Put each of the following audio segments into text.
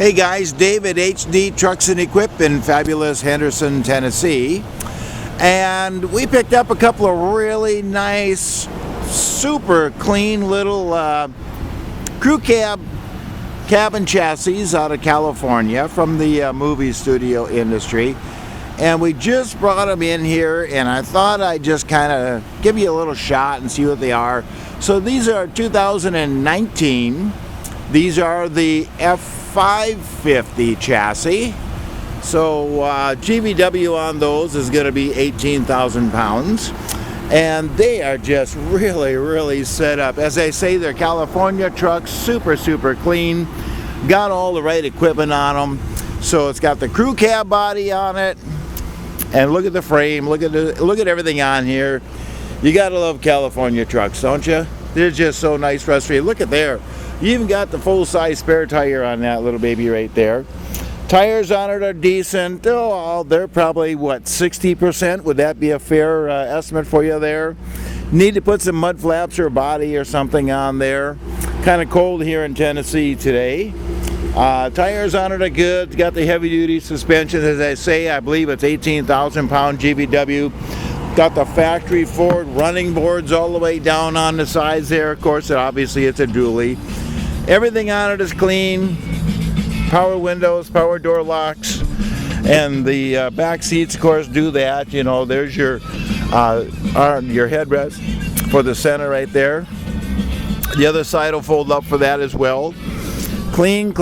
Hey guys, David HD Trucks and Equip in fabulous Henderson, Tennessee. And we picked up a couple of really nice, super clean little crew cabin chassis out of California from the movie studio industry. And we just brought them in here, and I thought I'd just kind of give you a little shot and see what they are. So these are 2019. These are the F550 chassis. So GVW on those is going to be 18,000 pounds. And they are just really set up. As I say, they're California trucks, super clean. Got all the right equipment on them. So it's got the crew cab body on it. And look at the frame, look at everything on here. You gotta love California trucks, don't you? They're just so nice, frustrating. Look at there. You even got the full-size spare tire on that little baby right there. Tires on it are decent. Oh, they're probably, what, 60%? Would that be a fair estimate for you there? Need to put some mud flaps or body or something on there. Kind of cold here in Tennessee today. Tires on it are good. Got the heavy-duty suspension. As I say, I believe it's 18,000 pound GVW. Got the factory Ford running boards all the way down on the sides there. Of course, obviously it's a dually. Everything on it is clean. Power windows, power door locks, and the back seats, of course, do that. You know, there's your headrest for the center right there. The other side will fold up for that as well. Clean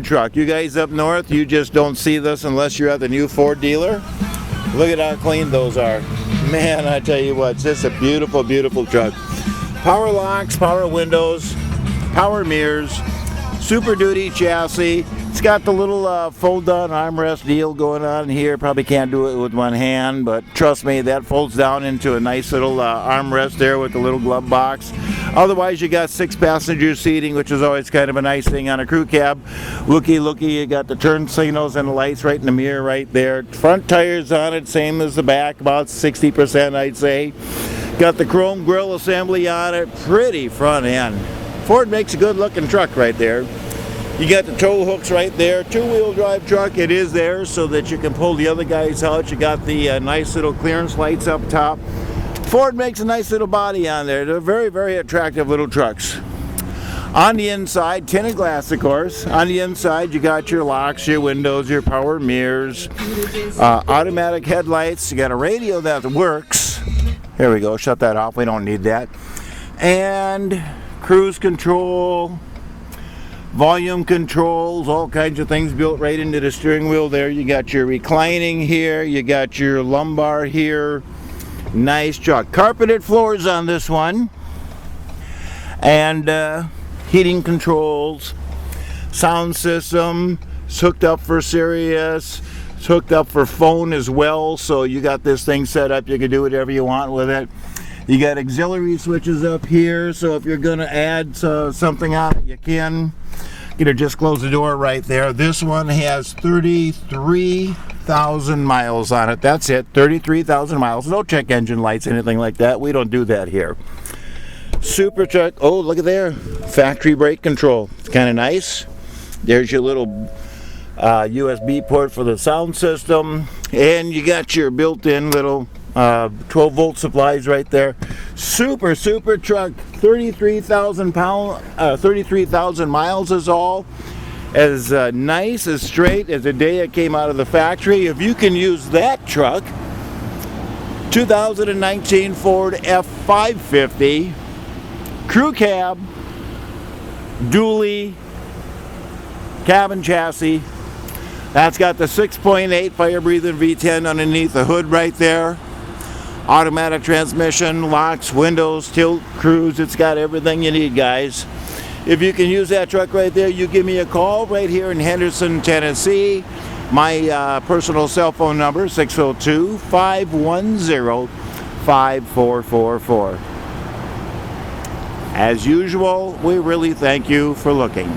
truck. You guys up north, you just don't see this unless you're at the new Ford dealer. Look at how clean those are. Man, I tell you what, it's just a beautiful truck. Power locks, power windows, power mirrors, Super Duty chassis. It's got the little fold-down armrest deal going on here. Probably can't do it with one hand, but trust me, that folds down into a nice little armrest there with the little glove box. Otherwise, you got 6-passenger seating, which is always kind of a nice thing on a crew cab. Looky, you got the turn signals and the lights right in the mirror right there. Front tires on it, same as the back, about 60%, I'd say. Got the chrome grille assembly on it, pretty front end. Ford makes a good looking truck right there. You got the tow hooks right there. 2-wheel drive truck, it is there so that you can pull the other guys out. You got the nice little clearance lights up top. Ford makes a nice little body on there. They're very attractive little trucks. On the inside, tinted glass, of course. On the inside, you got your locks, your windows, your power mirrors, automatic headlights. You got a radio that works. Here we go, shut that off, we don't need that. And cruise control, volume controls, all kinds of things built right into the steering wheel there. You got your reclining here, you got your lumbar here. Nice truck. Carpeted floors on this one. And heating controls, sound system. It's hooked up for Sirius. It's hooked up for phone as well. So you got this thing set up. You can do whatever you want with it. You got auxiliary switches up here. So if you're going to add something on it, you can. You know, just close the door right there. This one has 33,000 miles on it. That's it, 33,000 miles. No check engine lights, anything like that. We don't do that here. Super truck. Oh, look at there. Factory brake control. It's kind of nice. There's your little USB port for the sound system. And you got your built-in little 12-volt supplies right there. Super truck. 33,000 miles is all. As nice, as straight as the day it came out of the factory. If you can use that truck, 2019 Ford F550, crew cab, dually, cabin chassis. That's got the 6.8 fire-breathing V10 underneath the hood right there. Automatic transmission, locks, windows, tilt, cruise. It's got everything you need, guys. If you can use that truck right there, you give me a call right here in Henderson, Tennessee. My personal cell phone number, 602-510-5444. As usual, we really thank you for looking.